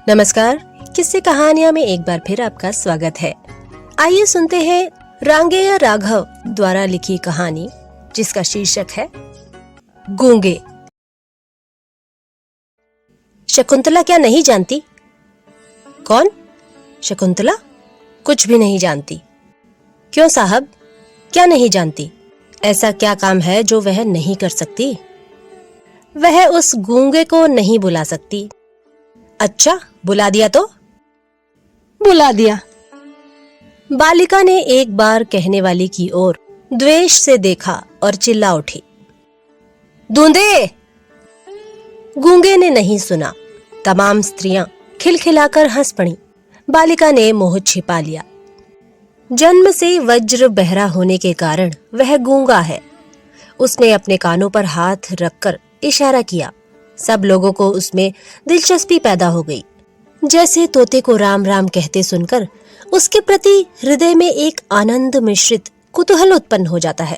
नमस्कार। किस्से कहानियां में एक बार फिर आपका स्वागत है। आइए सुनते हैं रांगेय राघव द्वारा लिखी कहानी जिसका शीर्षक है गूंगे। शकुंतला क्या नहीं जानती? कौन? शकुंतला कुछ भी नहीं जानती। क्यों साहब, क्या नहीं जानती? ऐसा क्या काम है जो वह नहीं कर सकती? वह उस गूंगे को नहीं बुला सकती। अच्छा, बुला दिया तो? बुला दिया। बालिका ने एक बार कहने वाली की ओर द्वेष से देखा और चिल्ला उठी, धूंधे! गूंगे ने नहीं सुना। तमाम स्त्रियां खिलखिलाकर हंस पड़ी। बालिका ने मुंह छिपा लिया। जन्म से वज्र बहरा होने के कारण वह गूंगा है। उसने अपने कानों पर हाथ रखकर इशारा किया। सब लोगों को उसमें दिलचस्पी पैदा हो गई। जैसे तोते को राम राम कहते सुनकर उसके प्रति हृदय में एक आनंद मिश्रित कुतूहल उत्पन्न हो जाता है।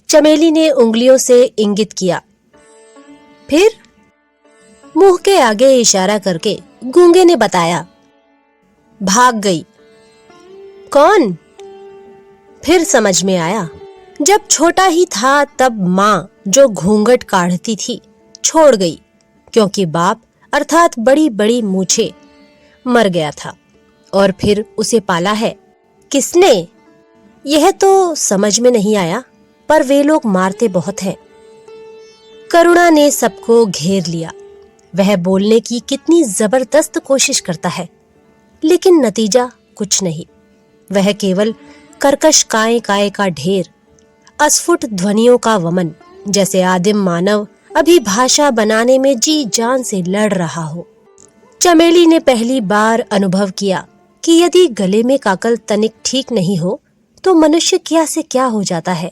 चमेली ने उंगलियों से इंगित किया। फिर मुंह के आगे इशारा करके गूंगे ने बताया, भाग गई। कौन? फिर समझ में आया। जब छोटा ही था तब माँ जो घूंघट काढ़ती थी छोड़ गई, क्योंकि बाप अर्थात बड़ी बड़ी मूछे मर गया था। और फिर उसे पाला है किसने? यह तो समझ में नहीं आया, पर वे लोग मारते बहुत हैं। करुणा ने सबको घेर लिया। वह बोलने की कितनी जबरदस्त कोशिश करता है, लेकिन नतीजा कुछ नहीं। वह केवल कर्कश काय काय का ढेर, अस्फुट ध्वनियों का वमन, जैसे आदिम मानव अभी भाषा बनाने में जी जान से लड़ रहा हो। चमेली ने पहली बार अनुभव किया कि यदि गले में काकल तनिक ठीक नहीं हो तो मनुष्य क्या से क्या हो जाता है।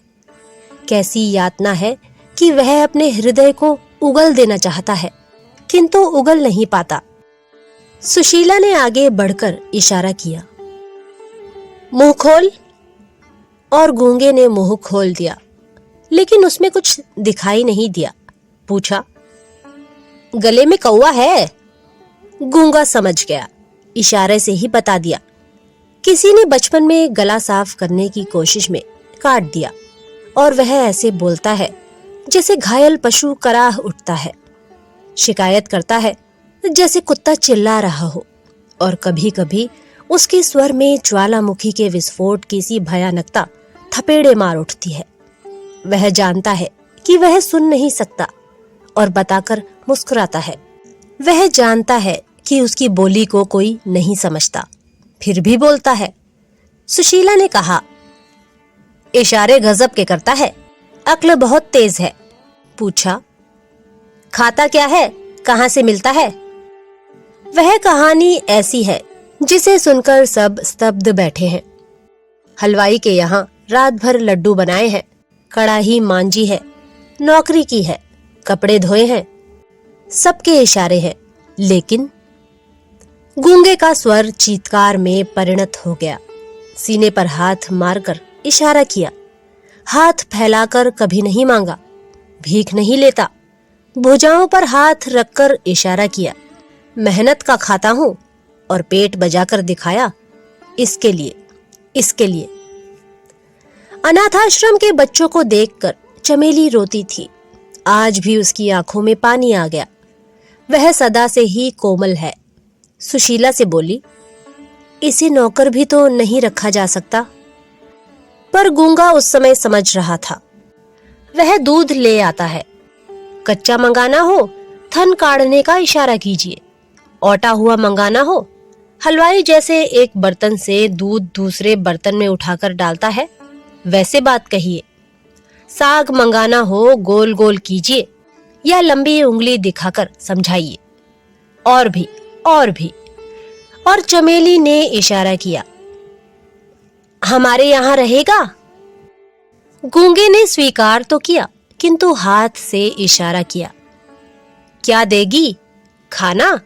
कैसी यातना है कि वह अपने हृदय को उगल देना चाहता है, किंतु उगल नहीं पाता। सुशीला ने आगे बढ़कर इशारा किया, मुंह खोल। और गूंगे ने मुंह खोल दिया, लेकिन उसमें कुछ दिखाई नहीं दिया। पूछा, गले में कौवा है? गूंगा समझ गया, इशारे से ही बता दिया। किसी ने बचपन में गला साफ करने की कोशिश में काट दिया, और वह ऐसे बोलता है जैसे घायल पशु कराह उठता है, शिकायत करता है जैसे कुत्ता चिल्ला रहा हो। और कभी कभी उसके स्वर में ज्वालामुखी के विस्फोट की सी भयानकता थपेड़े मार उठती है। वह जानता है कि वह सुन नहीं सकता और बताकर मुस्कुराता है। वह जानता है कि उसकी बोली को कोई नहीं समझता, फिर भी बोलता है। सुशीला ने कहा, इशारे गजब के करता है, अक्ल बहुत तेज है। पूछा, खाता क्या है, कहां से मिलता है? वह कहानी ऐसी है जिसे सुनकर सब स्तब्ध बैठे हैं। हलवाई के यहाँ रात भर लड्डू बनाए हैं, कड़ाही मांजी है, नौकरी की है, कपड़े धोए हैं, सबके इशारे हैं, लेकिन गूंगे का स्वर चीत्कार में परिणत हो गया। सीने पर हाथ मारकर इशारा किया। हाथ फैलाकर कभी नहीं मांगा, भीख नहीं लेता। भुजाओं पर हाथ रखकर इशारा किया, मेहनत का खाता हूं, और पेट बजाकर दिखाया, इसके लिए, इसके लिए। अनाथाश्रम के बच्चों को देखकर चमेली रोती थी। आज भी उसकी आंखों में पानी आ गया। वह सदा से ही कोमल है। सुशीला से बोली, इसे नौकर भी तो नहीं रखा जा सकता? पर गूंगा उस समय समझ रहा था। वह दूध ले आता है, कच्चा मंगाना हो थन काढ़ने का इशारा कीजिए, औटा हुआ मंगाना हो, हलवाई जैसे एक बर्तन से दूध दूसरे बर्तन में उठाकर डालता है वैसे बात कहिए। साग मंगाना हो गोल गोल कीजिए या लंबी उंगली दिखाकर समझाइए। और भी, और भी। और चमेली ने इशारा किया, हमारे यहाँ रहेगा? गूंगे ने स्वीकार तो किया, किंतु हाथ से इशारा किया। क्या देगी? खाना?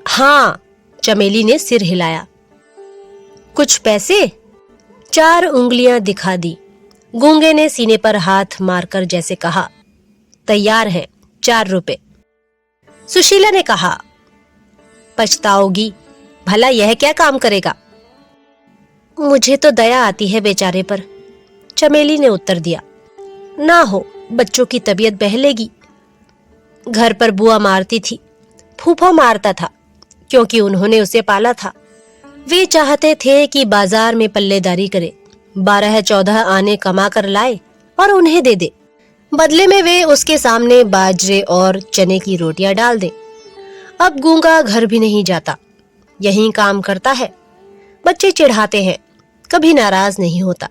हाँ, चमेली ने सिर हिलाया। कुछ पैसे? 4 उंगलियां दिखा दी। गूंगे ने सीने पर हाथ मारकर जैसे कहा, तैयार है, 4 रुपए। सुशीला ने कहा, पछताओगी। भला यह क्या काम करेगा? मुझे तो दया आती है बेचारे पर, चमेली ने उत्तर दिया। ना हो, बच्चों की तबीयत बहलेगी। घर पर बुआ मारती थी, फूफा मारता था, क्योंकि उन्होंने उसे पाला था। वे चाहते थे कि बाजार में पल्लेदारी करे, 12-14 आने कमा कर लाए और उन्हें दे दे। बदले में वे उसके सामने बाजरे और चने की रोटियां डाल दें। अब गूंगा घर भी नहीं जाता, यहीं काम करता है। बच्चे चिढ़ाते हैं, कभी नाराज नहीं होता।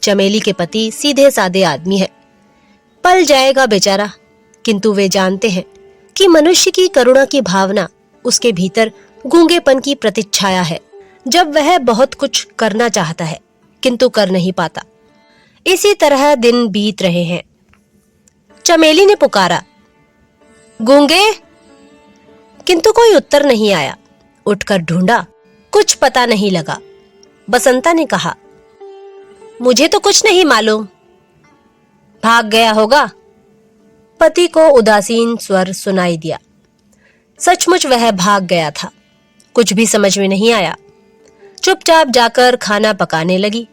चमेली के पति सीधे साधे आदमी है, पल जाएगा बेचारा, किंतु वे जानते हैं कि मनुष्य की करुणा की भावना उसके भीतर गूंगेपन की प्रतिच्छाया है। जब वह बहुत कुछ करना चाहता है किंतु कर नहीं पाता। इसी तरह दिन बीत रहे हैं। चमेली ने पुकारा, गूंगे, किंतु कोई उत्तर नहीं आया। उठकर ढूंढा, कुछ पता नहीं लगा। बसंता ने कहा, मुझे तो कुछ नहीं मालूम। भाग गया होगा। पति को उदासीन स्वर सुनाई दिया। सचमुच वह भाग गया था। कुछ भी समझ में नहीं आया। चुपचाप जाकर खाना पकाने लगी।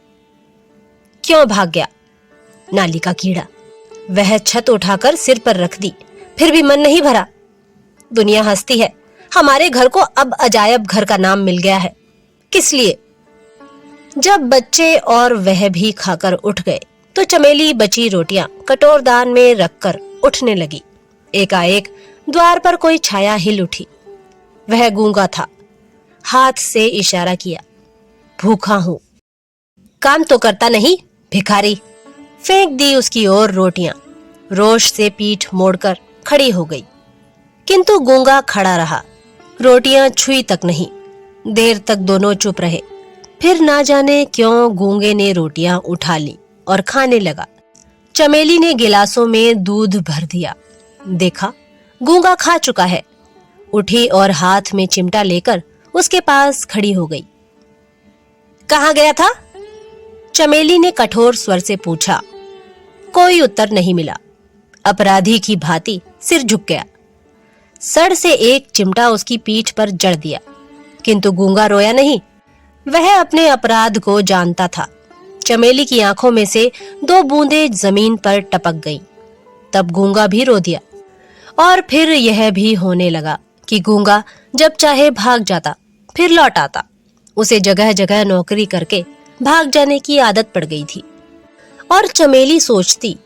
क्यों भाग गया? नाली का कीड़ा। वह छत उठाकर सिर पर रख दी, फिर भी मन नहीं भरा। दुनिया हंसती है, हमारे घर को अब अजायब घर का नाम मिल गया है। किस लिए? जब बच्चे और वह भी खाकर उठ गए तो चमेली बची रोटियां कटोरदान में रखकर उठने लगी। एकाएक द्वार पर कोई छाया हिल उठी। वह गूंगा था। हाथ से इशारा किया, भूखा हूं। काम तो करता नहीं, भिखारी। फेंक दी उसकी ओर रोटियां। रोष से पीठ मोड़कर खड़ी हो गई, किंतु गूंगा खड़ा रहा। रोटियां छुई तक नहीं। देर तक दोनों चुप रहे। फिर ना जाने क्यों गूंगे ने रोटियां उठा ली और खाने लगा। चमेली ने गिलासों में दूध भर दिया। देखा, गूंगा खा चुका है। उठी और हाथ में चिमटा लेकर उसके पास खड़ी हो गई। कहाँ गया था? चमेली ने कठोर स्वर से पूछा। कोई उत्तर नहीं मिला। अपराधी की भांति सिर झुक गया। सड़ से एक चिमटा उसकी पीठ पर जड़ दिया, किंतु गूंगा रोया नहीं। वह अपने अपराध को जानता था। चमेली की आंखों में से 2 बूंदें जमीन पर टपक गईं। तब गूंगा भी रो दिया। और फिर यह भी होने लगा कि गूंगा जब चाहे भाग जाता, फिर लौट आता। उसे जगह जगह नौकरी करके भाग जाने की आदत पड़ गई थी। और चमेली सोचती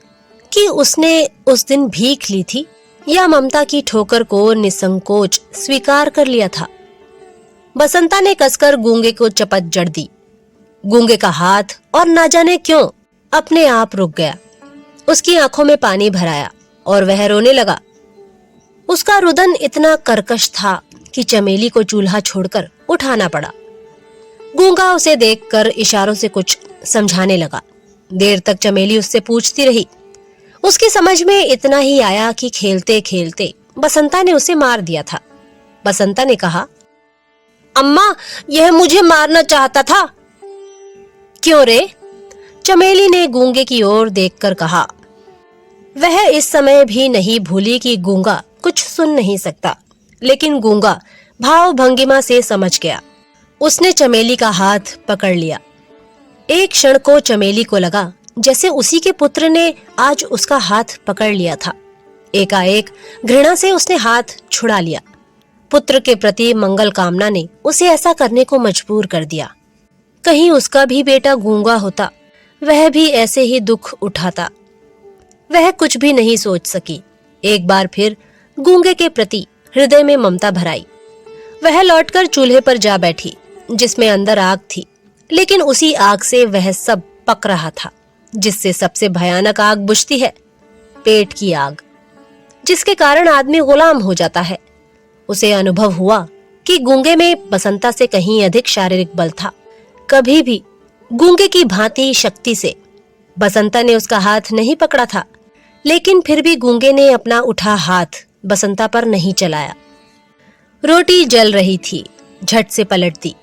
कि उसने उस दिन भीख ली थी या ममता की ठोकर को निसंकोच स्वीकार कर लिया था। बसंता ने कसकर गूंगे को चपत जड़ दी। गूंगे का हाथ और ना जाने क्यों अपने आप रुक गया। उसकी आंखों में पानी भर आया और वह रोने लगा। उसका रुदन इतना कर्कश था कि चमेली को चूल्हा छोड़कर उठाना पड़ा। गूंगा उसे देखकर इशारों से कुछ समझाने लगा। देर तक चमेली उससे पूछती रही। उसकी समझ में इतना ही आया कि खेलते खेलते बसंता ने उसे मार दिया था। बसंता ने कहा, अम्मा, यह मुझे मारना चाहता था। क्यों रे? चमेली ने गूंगे की ओर देखकर कहा। वह इस समय भी नहीं भूली कि गूंगा कुछ सुन नहीं सकता, लेकिन गूंगा भाव भंगिमा से समझ गया। उसने चमेली का हाथ पकड़ लिया। एक क्षण को चमेली को लगा जैसे उसी के पुत्र ने आज उसका हाथ पकड़ लिया था। एकाएक घृणा से उसने हाथ छुड़ा लिया। पुत्र के प्रति मंगल कामना ने उसे ऐसा करने को मजबूर कर दिया। कहीं उसका भी बेटा गूंगा होता, वह भी ऐसे ही दुख उठाता। वह कुछ भी नहीं सोच सकी। एक बार फिर गूंगे के प्रति हृदय में ममता भराई। वह लौटकर चूल्हे पर जा बैठी, जिसमें अंदर आग थी, लेकिन उसी आग से वह सब पक रहा था, जिससे सबसे भयानक आग बुझती है, पेट की आग, जिसके कारण आदमी गुलाम हो जाता है। उसे अनुभव हुआ कि गूंगे में बसंता से कहीं अधिक शारीरिक बल था। कभी भी गूंगे की भांति शक्ति से बसंता ने उसका हाथ नहीं पकड़ा था, लेकिन फिर भी गूंगे ने अपना उठा हाथ बसंता पर नहीं चलाया। रोटी जल रही थी, झट से पलट दी।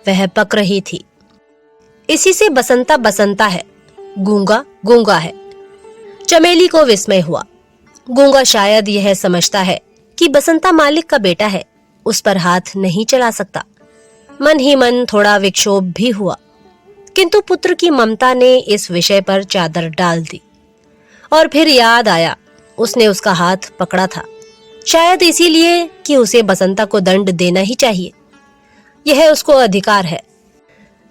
वह पक रही थी। इसी से बसंता बसंता है, गूंगा गूंगा है। चमेली को विस्मय हुआ। गूंगा शायद यह समझता है कि बसंता मालिक का बेटा है, उस पर हाथ नहीं चला सकता। मन ही मन थोड़ा विक्षोभ भी हुआ, किंतु पुत्र की ममता ने इस विषय पर चादर डाल दी। और फिर याद आया, उसने उसका हाथ पकड़ा था, शायद इसीलिए कि उसे बसंता को दंड देना ही चाहिए, यह उसको अधिकार है।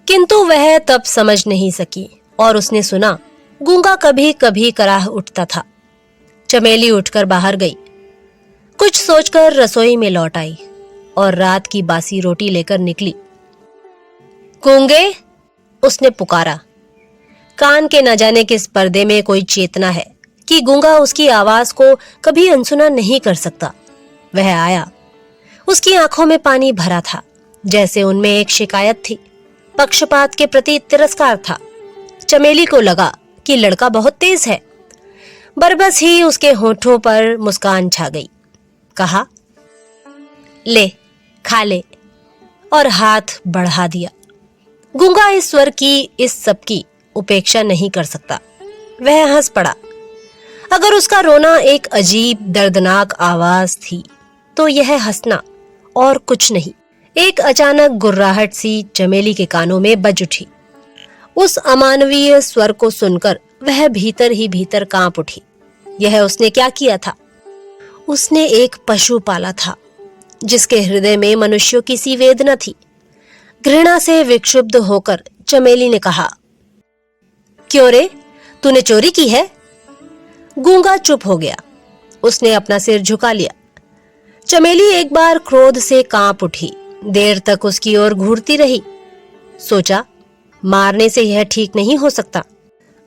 किंतु वह तब समझ नहीं सकी और उसने सुना, गूंगा कभी कभी कराह उठता था। चमेली उठकर बाहर गई, कुछ सोचकर रसोई में लौट आई और रात की बासी रोटी लेकर निकली। गूंगे, उसने पुकारा। कान के न जाने किस पर्दे में कोई चेतना है कि गूंगा उसकी आवाज को कभी अनसुना नहीं कर सकता। वह आया। उसकी आंखों में पानी भरा था, जैसे उनमें एक शिकायत थी, पक्षपात के प्रति तिरस्कार था। चमेली को लगा कि लड़का बहुत तेज है। बरबस ही उसके होठों पर मुस्कान छा गई। कहा, ले, खा ले, और हाथ बढ़ा दिया। गूंगा इस स्वर की, इस सब की उपेक्षा नहीं कर सकता। वह हंस पड़ा। अगर उसका रोना एक अजीब दर्दनाक आवाज थी तो यह हंसना और कुछ नहीं। एक अचानक गुर्राहट सी चमेली के कानों में बज उठी। उस अमानवीय स्वर को सुनकर वह भीतर ही भीतर कांप उठी। यह उसने क्या किया था? उसने एक पशु पाला था जिसके हृदय में मनुष्यों की सी वेदना थी। घृणा से विक्षुब्ध होकर चमेली ने कहा, क्यों रे, तूने चोरी की है? गूंगा चुप हो गया। उसने अपना सिर झुका लिया। चमेली एक बार क्रोध से कांप उठी। देर तक उसकी ओर घूरती रही। सोचा, मारने से यह ठीक नहीं हो सकता।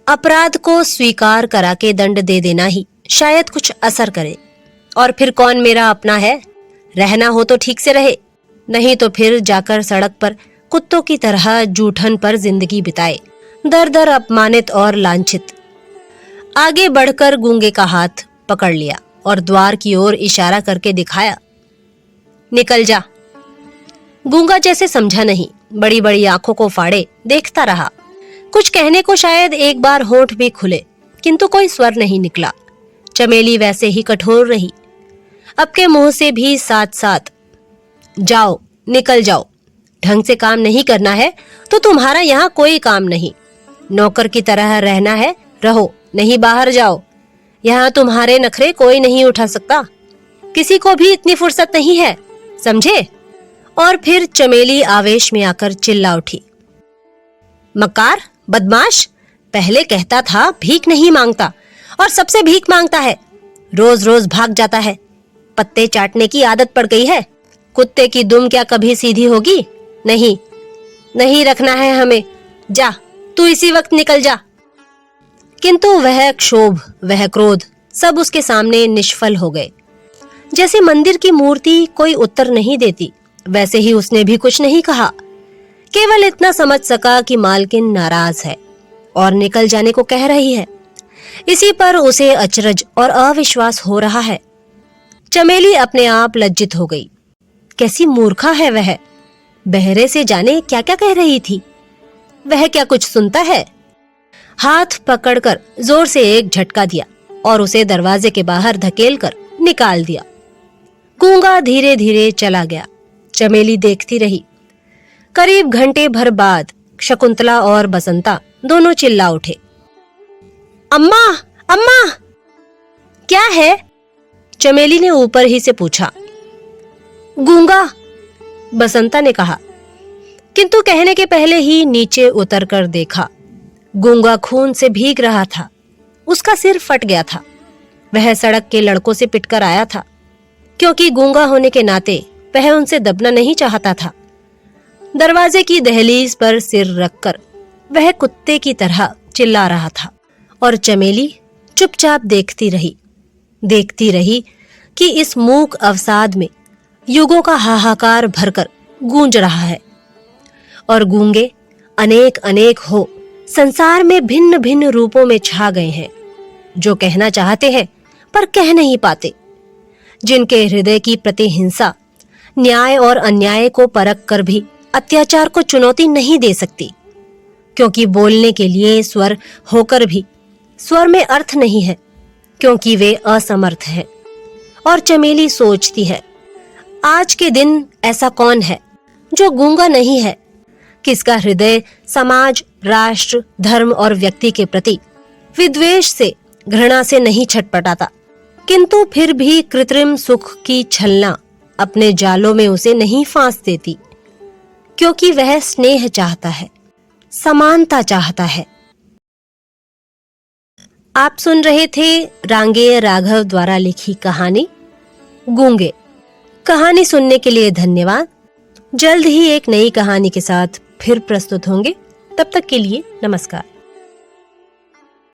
अपराध को स्वीकार करा के दंड दे देना ही शायद कुछ असर करे। और फिर कौन मेरा अपना है? रहना हो तो ठीक से रहे, नहीं तो फिर जाकर सड़क पर कुत्तों की तरह जूठन पर जिंदगी बिताए, दर दर अपमानित और लांछित। आगे बढ़कर गूंगे का हाथ पकड़ लिया और द्वार की ओर इशारा करके दिखाया, निकल जा। गूंगा जैसे समझा नहीं, बड़ी बड़ी आंखों को फाड़े देखता रहा। कुछ कहने को शायद एक बार होंठ भी खुले, किंतु कोई स्वर नहीं निकला। चमेली वैसे ही कठोर रही। अब के मुंह से भी साथ साथ, जाओ, निकल जाओ, ढंग से काम नहीं करना है तो तुम्हारा यहाँ कोई काम नहीं। नौकर की तरह रहना है, रहो, नहीं बाहर जाओ। यहाँ तुम्हारे नखरे कोई नहीं उठा सकता। किसी को भी इतनी फुर्सत नहीं है, समझे? और फिर चमेली आवेश में आकर चिल्ला उठी, मकार, बदमाश, पहले कहता था भीख नहीं मांगता और सबसे भीख मांगता है। रोज रोज भाग जाता है। पत्ते चाटने की आदत पड़ गई है। कुत्ते की दुम क्या कभी सीधी होगी? नहीं, नहीं रखना है हमें। जा, तू इसी वक्त निकल जा। किंतु वह क्षोभ, वह क्रोध सब उसके सामने निष्फल हो गए। जैसे मंदिर की मूर्ति कोई उत्तर नहीं देती, वैसे ही उसने भी कुछ नहीं कहा। केवल इतना समझ सका कि मालकिन नाराज है और निकल जाने को कह रही है। इसी पर उसे अचरज और अविश्वास हो रहा है। चमेली अपने आप लज्जित हो गई। कैसी मूर्खा है वह, बहरे से जाने क्या क्या कह रही थी। वह क्या कुछ सुनता है? हाथ पकड़कर जोर से एक झटका दिया और उसे दरवाजे के बाहर धकेलकर निकाल दिया। गूंगा धीरे धीरे चला गया। चमेली देखती रही। करीब घंटे भर बाद शकुंतला और बसंता दोनों चिल्ला उठे, अम्मा, अम्मा! क्या है? चमेली ने ऊपर ही से पूछा। गूंगा, बसंता ने कहा, किंतु कहने के पहले ही नीचे उतरकर देखा। गूंगा खून से भीग रहा था। उसका सिर फट गया था। वह सड़क के लड़कों से पिटकर आया था, क्योंकि गूंगा होने के नाते वह उनसे दबना नहीं चाहता था। दरवाजे की दहलीज पर सिर रखकर वह कुत्ते की तरह चिल्ला रहा था और चमेली चुपचाप देखती रही कि इस मूक अवसाद में युगों का हाहाकार भरकर गूंज रहा है और गूंगे अनेक अनेक हो संसार में भिन्न भिन्न रूपों में छा गए हैं, जो कहना चाहते हैं पर कह नहीं पाते, जिनके हृदय की प्रतिहिंसा न्याय और अन्याय को परख कर भी अत्याचार को चुनौती नहीं दे सकती, क्योंकि बोलने के लिए स्वर होकर भी स्वर में अर्थ नहीं है, क्योंकि वे असमर्थ हैं। और चमेली सोचती है, आज के दिन ऐसा कौन है जो गूंगा नहीं है, किसका हृदय समाज, राष्ट्र, धर्म और व्यक्ति के प्रति विद्वेष से, घृणा से नहीं छटपटाता, किंतु फिर भी कृत्रिम सुख की छलना अपने जालों में उसे नहीं फांस देती, क्योंकि वह स्नेह चाहता है, समानता चाहता है। आप सुन रहे थे रांगेय राघव द्वारा लिखी कहानी गूंगे। कहानी सुनने के लिए धन्यवाद। जल्द ही एक नई कहानी के साथ फिर प्रस्तुत होंगे। तब तक के लिए नमस्कार।